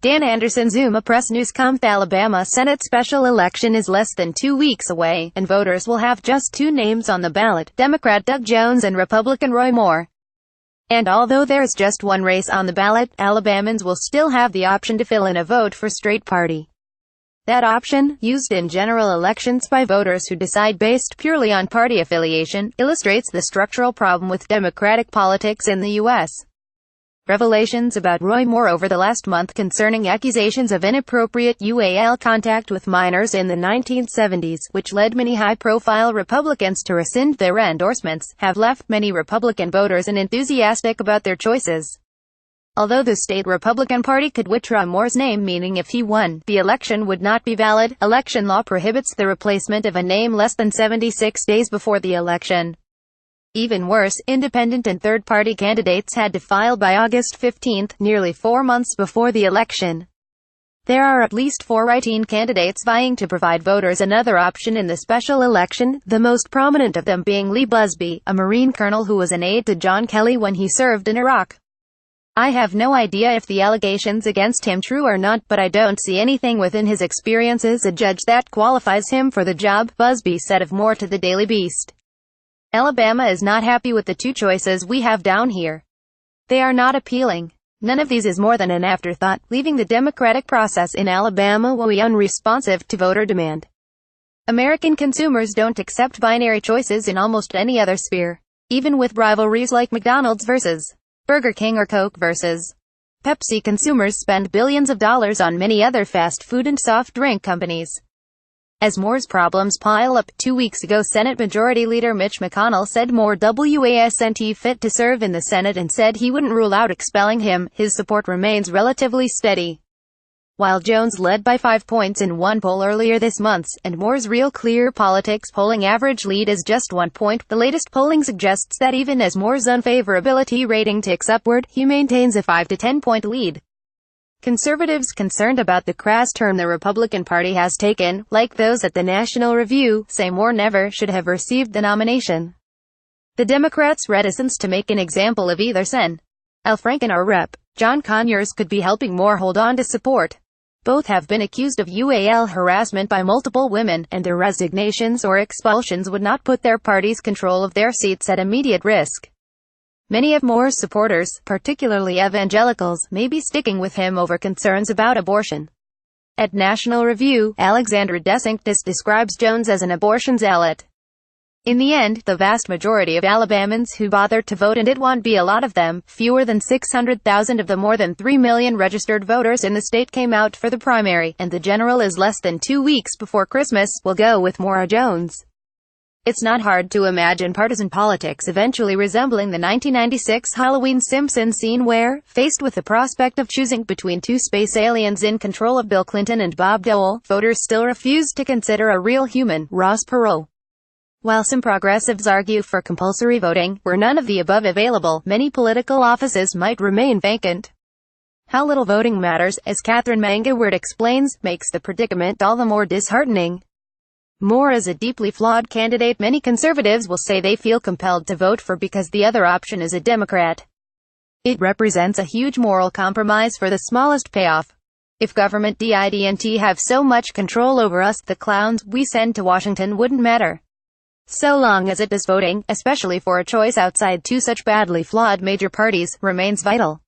Dan AndersonZUMA PressNewscomThe Alabama Senate special election is less than 2 weeks away, and voters will have just two names on the ballot, Democrat Doug Jones and Republican Roy Moore. And although there's just one race on the ballot, Alabamans will still have the option to fill in a vote for straight party. That option, used in general elections by voters who decide based purely on party affiliation, illustrates the structural problem with Democratic politics in the U.S. Revelations about Roy Moore over the last month concerning accusations of inappropriate UAL contact with minors in the 1970s, which led many high-profile Republicans to rescind their endorsements, have left many Republican voters unenthusiastic about their choices. Although the state Republican Party could withdraw Moore's name, meaning if he won, the election would not be valid, election law prohibits the replacement of a name less than 76 days before the election. Even worse, independent and third-party candidates had to file by August 15, nearly 4 months before the election. There are at least 4 write-in candidates vying to provide voters another option in the special election, the most prominent of them being Lee Busby, a Marine colonel who was an aide to John Kelly when he served in Iraq. I have no idea if the allegations against him true or not, but I don't see anything within his experience as a judge that qualifies him for the job, Busby said of Moore to the Daily Beast. Alabama is not happy with the two choices we have down here. They are not appealing. None of these is more than an afterthought, leaving the democratic process in Alabama will be unresponsive to voter demand. American consumers don't accept binary choices in almost any other sphere. Even with rivalries like McDonald's versus Burger King or Coke versus Pepsi, consumers spend billions of dollars on many other fast food and soft drink companies. As Moore's problems pile up, 2 weeks ago Senate Majority Leader Mitch McConnell said Moore wasn't fit to serve in the Senate and said he wouldn't rule out expelling him. His support remains relatively steady. While Jones led by 5 points in one poll earlier this month, and Moore's Real Clear Politics polling average lead is just 1 point, the latest polling suggests that even as Moore's unfavorability rating ticks upward, he maintains a 5 to 10 point lead. Conservatives concerned about the crass turn the Republican Party has taken, like those at the National Review, say Moore never should have received the nomination. The Democrats' reticence to make an example of either Sen. Al Franken or Rep. John Conyers could be helping Moore hold on to support. Both have been accused of UAL harassment by multiple women, and their resignations or expulsions would not put their party's control of their seats at immediate risk. Many of Moore's supporters, particularly evangelicals, may be sticking with him over concerns about abortion. At National Review, Alexandra DeSanctis describes Jones as an abortion zealot. In the end, the vast majority of Alabamans who bothered to vote, and it won't be a lot of them, fewer than 600,000 of the more than 3 million registered voters in the state came out for the primary, and the general is less than 2 weeks before Christmas, will go with Moore or Jones. It's not hard to imagine partisan politics eventually resembling the 1996 Halloween Simpson scene where, faced with the prospect of choosing between two space aliens in control of Bill Clinton and Bob Dole, voters still refuse to consider a real human, Ross Perot. While some progressives argue for compulsory voting, were none of the above available, many political offices might remain vacant. How little voting matters, as Catherine Mangawert explains, makes the predicament all the more disheartening. Moore is a deeply flawed candidate many conservatives will say they feel compelled to vote for because the other option is a Democrat. It represents a huge moral compromise for the smallest payoff. If government didn't have so much control over us, the clowns we send to Washington wouldn't matter. So long as it does, voting, especially for a choice outside two such badly flawed major parties, remains vital.